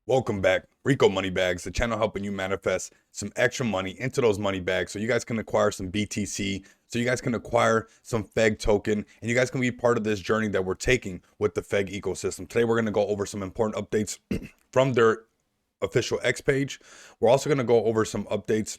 Welcome back. Rico Money Bags, the channel helping you manifest some extra money into those money bags so you guys can acquire some BTC, so you guys can acquire some FEG token, and you guys can be part of this journey that we're taking with the FEG ecosystem. Today, we're going to go over some important updates from their official X page. We're also going to go over some updates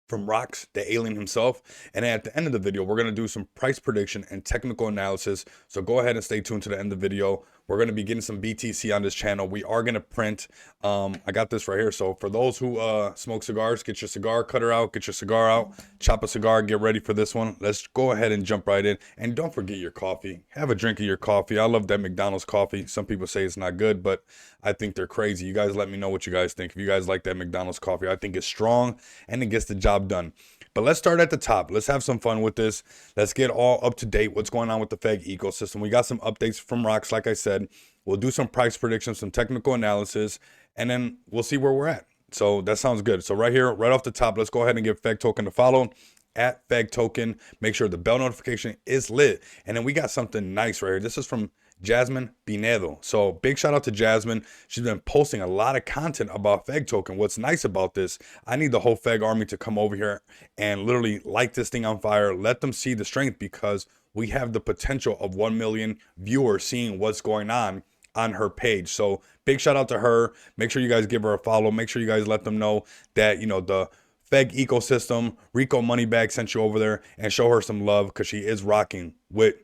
from Rocks, the alien himself. And at the end of the video, we're going to do some price prediction and technical analysis. So go ahead and stay tuned to the end of the video. We're going to be getting some BTC on this channel. We are going to print. I got this right here. So for those who smoke cigars, get your cigar cutter out, get your cigar out, chop a cigar, get ready for this one. Let's go ahead and jump right in. And don't forget your coffee. Have a drink of your coffee. I love that McDonald's coffee. Some people say it's not good, but I think they're crazy. You guys let me know what you guys think. If you guys like that McDonald's coffee, I think it's strong and it gets the job done. But let's start at the top. Let's have some fun with this. Let's get all up to date. What's going on with the FEG ecosystem? We got some updates from Rocks, like I said. We'll do some price predictions, some technical analysis, and then we'll see where we're at. So that sounds good. So right here, right off the top, let's go ahead and give FEG token a follow at FEG token. Make sure the bell notification is lit. And then we got something nice right here. This is from Jasmine Pinedo. So big shout out to Jasmine. She's been posting a lot of content about FEG token. What's nice about this, I need the whole FEG army to come over here and literally light this thing on fire. Let them see the strength, because we have the potential of 1 million viewers seeing what's going on her page. So big shout out to her. Make sure you guys give her a follow. Make sure you guys let them know that, you know, the FEG ecosystem, Rico Moneybag sent you over there, and show her some love, because she is rocking with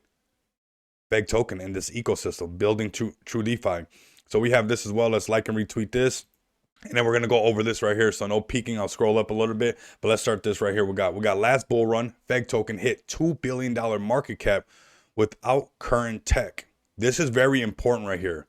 FEG token in this ecosystem, building true DeFi. So we have this as well. Let's like and retweet this. And then we're going to go over this right here. So no peeking. I'll scroll up a little bit, but let's start this right here. We got last bull run. FEG token hit $2 billion market cap without current tech. This is very important right here.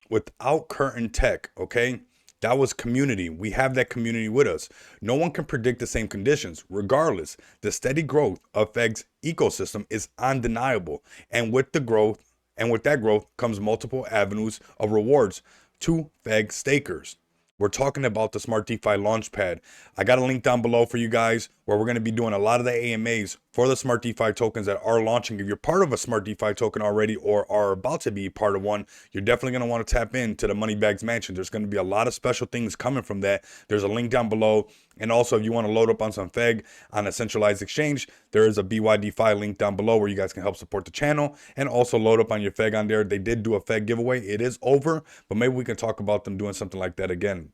Without current tech, okay? That was community. We have that community with us. No one can predict the same conditions. Regardless, the steady growth of FEG's ecosystem is undeniable. And with that growth comes multiple avenues of rewards to FEG stakers. We're talking about the Smart DeFi Launchpad. I got a link down below for you guys where we're going to be doing a lot of the AMAs for the Smart DeFi tokens that are launching. If you're part of a Smart DeFi token already or are about to be part of one, you're definitely going to want to tap into the Moneybags Mansion. There's going to be a lot of special things coming from that. There's a link down below. And also, if you want to load up on some FEG on a centralized exchange, there is a BYDFi link down below where you guys can help support the channel and also load up on your FEG on there. They did do a FEG giveaway. It is over, but maybe we can talk about them doing something like that again.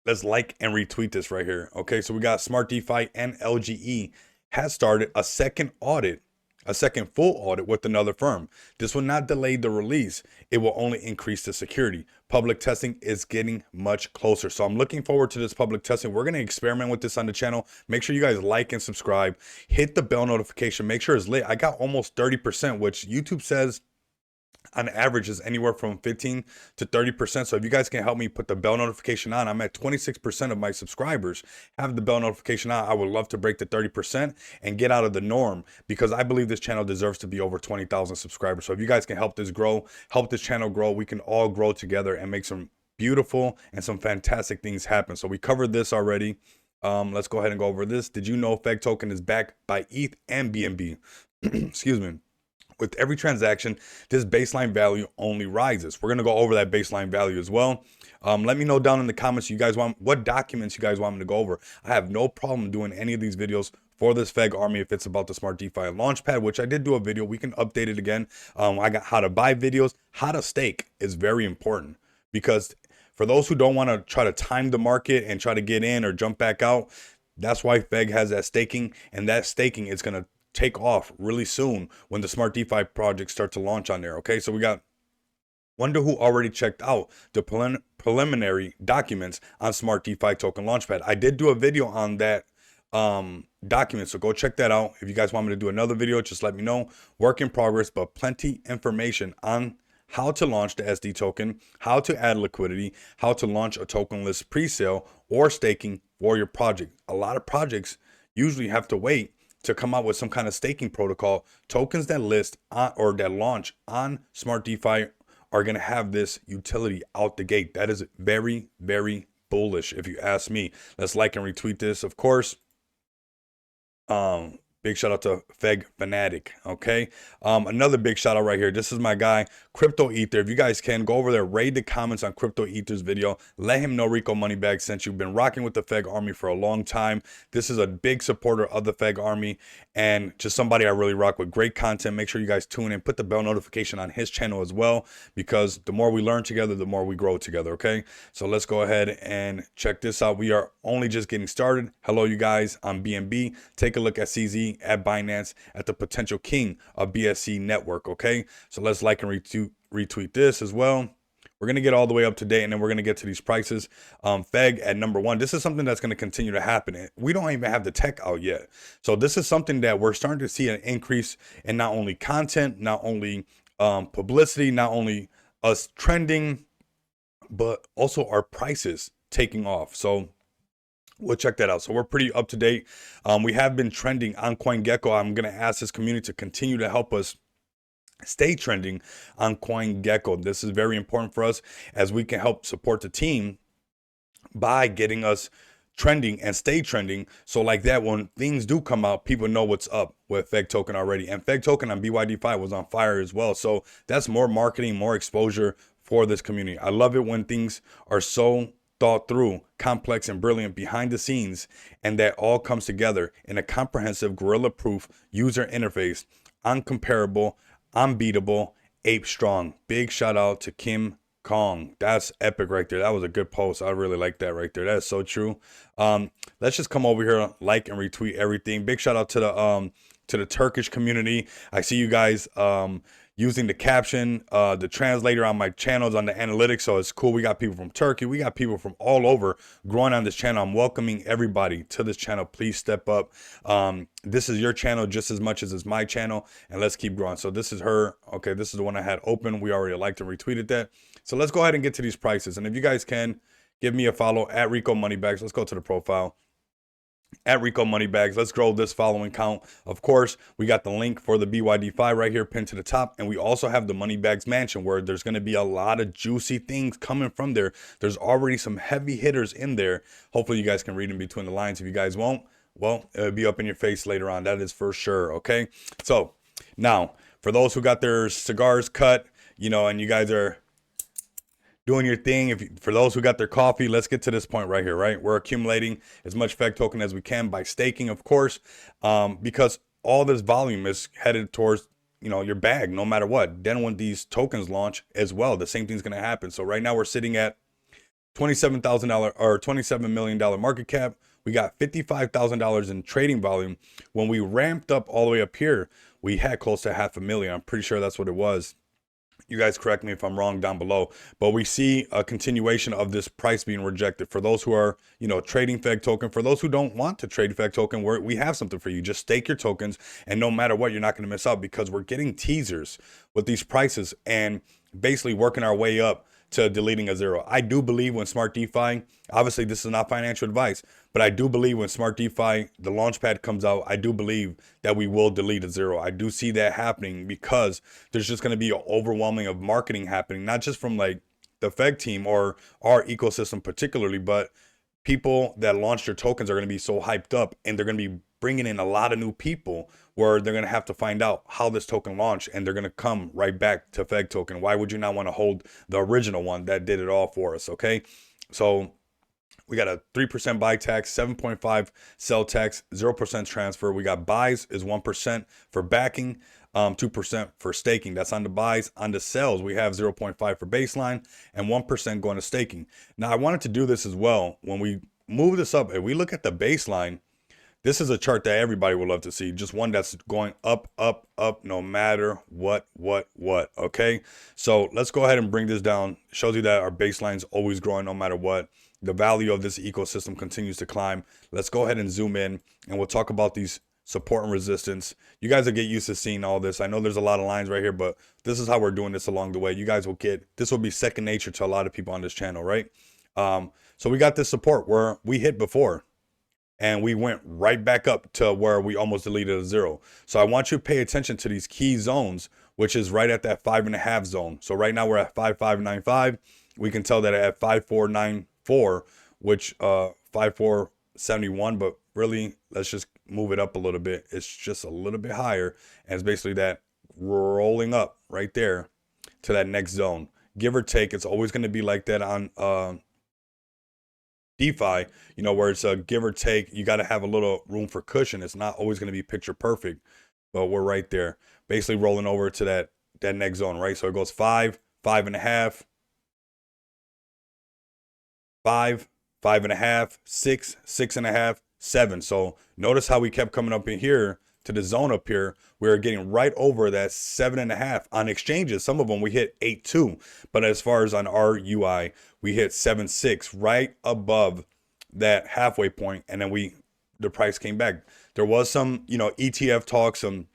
Let's like and retweet this right here. Okay, so we got Smart DeFi and LGE has started a second full audit with another firm. This will not delay the release. It will only increase the security. Public testing is getting much closer. So I'm looking forward to this public testing. We're going to experiment with this on the channel. Make sure you guys like and subscribe. Hit the bell notification. Make sure it's lit. I got almost 30%, which YouTube says on average is anywhere from 15 to 30%. So if you guys can help me put the bell notification on, I'm at 26% of my subscribers have the bell notification on. I would love to break the 30% and get out of the norm, because I believe this channel deserves to be over 20,000 subscribers. So if you guys can help this grow, help this channel grow, we can all grow together and make some beautiful and some fantastic things happen. So we covered this already. Let's go ahead and go over this. Did you know FEG token is backed by ETH and BNB? Excuse me. With every transaction, this baseline value only rises. We're going to go over that baseline value as well. Let me know down in the comments what documents you guys want me to go over. I have no problem doing any of these videos for this FEG army if it's about the Smart DeFi Launchpad, which I did do a video. We can update it again. I got how to buy videos. How to stake is very important, because for those who don't want to try to time the market and try to get in or jump back out, that's why FEG has that staking, and that staking is going to take off really soon when the Smart DeFi projects start to launch on there. Okay, so we got wonder who already checked out the preliminary documents on Smart DeFi Token Launchpad. I did do a video on that document, so go check that out. If you guys want me to do another video, just let me know. Work in progress, but plenty information on how to launch the SD token, how to add liquidity, how to launch a tokenless pre-sale or staking for your project. A lot of projects usually have to wait to come out with some kind of staking protocol. Tokens that list on, or that launch on Smart DeFi are going to have this utility out the gate. That is very, very bullish if you ask me. Let's like and retweet this, of course. Big shout out to Feg Fanatic. Okay. Another big shout out right here. This is my guy, Crypto Ether. If you guys can go over there, raid the comments on Crypto Ether's video. Let him know Rico Moneybag sent you. Been rocking with the Feg Army for a long time. This is a big supporter of the Feg Army and just somebody I really rock with. Great content. Make sure you guys tune in. Put the bell notification on his channel as well, because the more we learn together, the more we grow together. Okay. So let's go ahead and check this out. We are only just getting started. Hello, you guys. I'm BNB. Take a look at CZ, at Binance, at the potential king of BSC network. Okay, so let's like and retweet this as well. We're going to get all the way up to date, and then we're going to get to these prices. Feg at number 1. This is something that's going to continue to happen. We don't even have the tech out yet. So this is something that we're starting to see an increase in not only content, not only publicity, not only us trending, but also our prices taking off. So we'll check that out. So we're pretty up to date. We have been trending on CoinGecko. I'm going to ask this community to continue to help us stay trending on CoinGecko. This is very important for us, as we can help support the team by getting us trending and stay trending. So like that, when things do come out, people know what's up with Feg Token already. And Feg Token on BYD5 was on fire as well. So that's more marketing, more exposure for this community. I love it when things are so thought through, complex and brilliant behind the scenes, and that all comes together in a comprehensive, gorilla-proof user interface, uncomparable, unbeatable, ape strong. Big shout out to Kim Kong. That's epic right there. That was a good post. I really like that right there. That's so true. Let's just come over here, like and retweet everything. Big shout out to the Turkish community. I see you guys using the caption, the translator on my channels, on the analytics. So it's cool. We got people from Turkey. We got people from all over growing on this channel. I'm welcoming everybody to this channel. Please step up. This is your channel just as much as it's my channel, and let's keep growing. So this is her. Okay, this is the one I had open. We already liked and retweeted that. So let's go ahead and get to these prices. And if you guys can, give me a follow at Rico Moneybags. Let's go to the profile. At Rico Moneybags. Let's grow this following count. Of course, we got the link for the BYD5 right here pinned to the top, and we also have the Moneybags Mansion, where there's going to be a lot of juicy things coming from there. There's already some heavy hitters in there. Hopefully you guys can read in between the lines. If you guys won't, well, it'll be up in your face later on. That is for sure. Okay, so now for those who got their cigars cut, you know, and you guys are doing your thing, for those who got their coffee, let's get to this point right here, right? We're accumulating as much Feg token as we can by staking, of course, because all this volume is headed towards, you know, your bag, no matter what. Then when these tokens launch as well, the same thing's going to happen. So right now we're sitting at $27,000 or $27 million market cap. We got $55,000 in trading volume. When we ramped up all the way up here, we had close to $500,000. I'm pretty sure that's what it was. You guys correct me if I'm wrong down below, but we see a continuation of this price being rejected. For those who are, you know, trading Feg token, for those who don't want to trade Feg token, we have something for you. Just stake your tokens, and no matter what, you're not going to miss out, because we're getting teasers with these prices and basically working our way up to deleting a zero. I do believe when Smart DeFi, obviously this is not financial advice, but I do believe when Smart DeFi, the launchpad comes out, I do believe that we will delete a zero. I do see that happening, because there's just going to be an overwhelming of marketing happening, not just from like the Feg team or our ecosystem particularly, but people that launch their tokens are going to be so hyped up, and they're going to be bringing in a lot of new people, where they're going to have to find out how this token launched, and they're going to come right back to Feg token. Why would you not want to hold the original one that did it all for us? Okay, so we got a 3% buy tax, 7.5 sell tax, 0% transfer. We got buys is 1% for backing, 2% for staking. That's on the buys. On the sells, we have 0.5 for baseline and 1% going to staking. Now, I wanted to do this as well. When we move this up, if we look at the baseline, this is a chart that everybody would love to see. Just one that's going up, up, up, no matter what. Okay, so let's go ahead and bring this down. Shows you that our baseline is always growing no matter what. The value of this ecosystem continues to climb. Let's go ahead and zoom in, and we'll talk about these support and resistance. You guys will get used to seeing all this. I know there's a lot of lines right here, but this is how we're doing this along the way. You guys will get, this will be second nature to a lot of people on this channel, right? So we got this support where we hit before, and we went right back up to where we almost deleted a zero. So I want you to pay attention to these key zones, which is right at that 5.5 zone. So right now we're at 5595. We can tell that at 5494, which 5471, but really let's just move it up a little bit. It's just a little bit higher. And it's basically that rolling up right there to that next zone. Give or take, it's always going to be like that on DeFi, where it's a give or take. You got to have a little room for cushion. It's not always going to be picture perfect, but we're right there, basically rolling over to that next zone, right? So it goes 5, 5.5, 5, 5.5, 6, 6.5, 7. So notice how we kept coming up in here to the zone up here. We were getting right over that 7.5 on exchanges. Some of them we hit 8.2, but as far as on our UI, we hit 7.6 right above that halfway point, and then the price came back. There was some ETF talk, some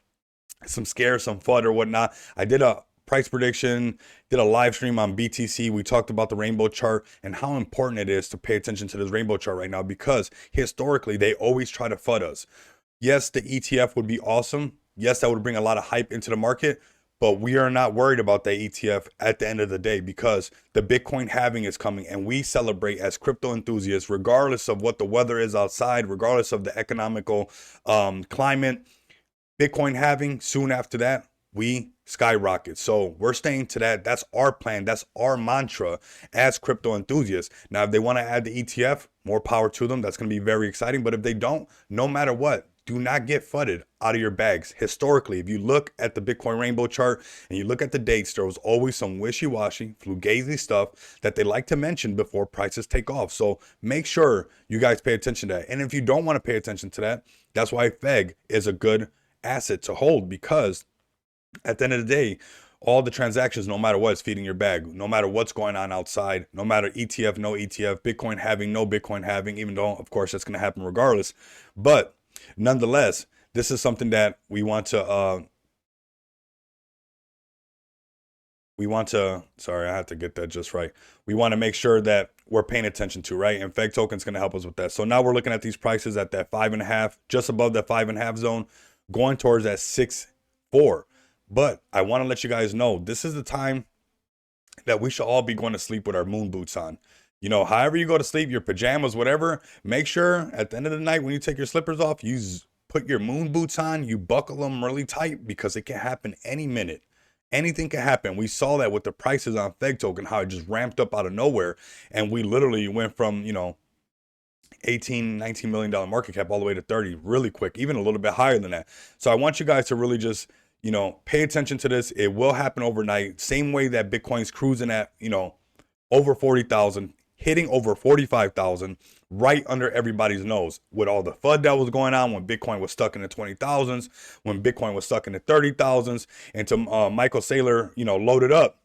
scare, some FUD or whatnot. I did a price prediction, did a live stream on BTC. We talked about the rainbow chart and how important it is to pay attention to this rainbow chart right now, because historically they always try to FUD us. Yes, the ETF would be awesome. Yes, that would bring a lot of hype into the market, but we are not worried about that ETF at the end of the day, because the Bitcoin halving is coming, and we celebrate as crypto enthusiasts, regardless of what the weather is outside, regardless of the economical climate. Bitcoin halving, soon after that, we skyrocket. So we're staying to that. That's our plan. That's our mantra as crypto enthusiasts. Now, if they want to add the ETF, more power to them. That's going to be very exciting. But if they don't, no matter what, do not get FUDed out of your bags. Historically, if you look at the Bitcoin rainbow chart and you look at the dates, there was always some wishy-washy, fugazi stuff that they like to mention before prices take off. So make sure you guys pay attention to that. And if you don't want to pay attention to that, that's why FEG is a good asset to hold, because at the end of the day, all the transactions, no matter what, is feeding your bag. No matter what's going on outside, no matter ETF, no ETF, Bitcoin halving, no Bitcoin halving, even though, of course, that's going to happen regardless. But nonetheless, this is something that we want to, sorry, I have to get that just right. We want to make sure that we're paying attention to, right? And FEG token's going to help us with that. So now we're looking at these prices at that 5.5, just above that 5.5 zone, going towards that 6.4. But I want to let you guys know, this is the time that we should all be going to sleep with our moon boots on. However you go to sleep, your pajamas, whatever, make sure at the end of the night when you take your slippers off, you put your moon boots on, you buckle them really tight, because it can happen any minute. Anything can happen. We saw that with the prices on FEG token, how it just ramped up out of nowhere. And we literally went from, $18, $19 million market cap all the way to 30 really quick, even a little bit higher than that. So I want you guys to really just, pay attention to this. It will happen overnight. Same way that Bitcoin's cruising at, over 40,000, hitting over 45,000 right under everybody's nose, with all the FUD that was going on when Bitcoin was stuck in the 20,000s, when Bitcoin was stuck in the 30,000s, and to Michael Saylor, loaded up.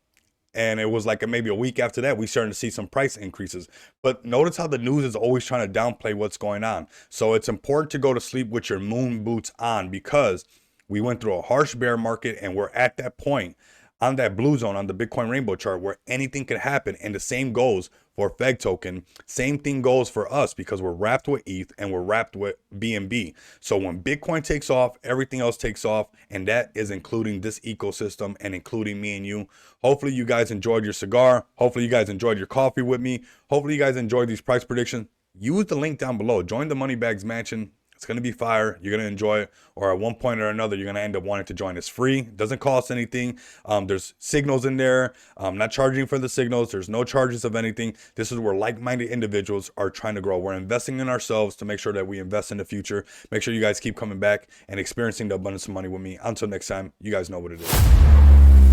And it was like maybe a week after that, we started to see some price increases. But notice how the news is always trying to downplay what's going on. So it's important to go to sleep with your moon boots on, because we went through a harsh bear market, and we're at that point on that blue zone on the Bitcoin rainbow chart where anything could happen. And the same goes for FEG token. Same thing goes for us, because we're wrapped with ETH and we're wrapped with BNB. So when Bitcoin takes off, everything else takes off. And that is including this ecosystem and including me and you. Hopefully you guys enjoyed your cigar. Hopefully you guys enjoyed your coffee with me. Hopefully you guys enjoyed these price predictions. Use the link down below. Join the Moneybags Mansion. It's going to be fire. You're going to enjoy it. Or at one point or another, you're going to end up wanting to join. It's free. It doesn't cost anything. There's signals in there. I'm not charging for the signals. There's no charges of anything. This is where like-minded individuals are trying to grow. We're investing in ourselves to make sure that we invest in the future. Make sure you guys keep coming back and experiencing the abundance of money with me. Until next time, you guys know what it is.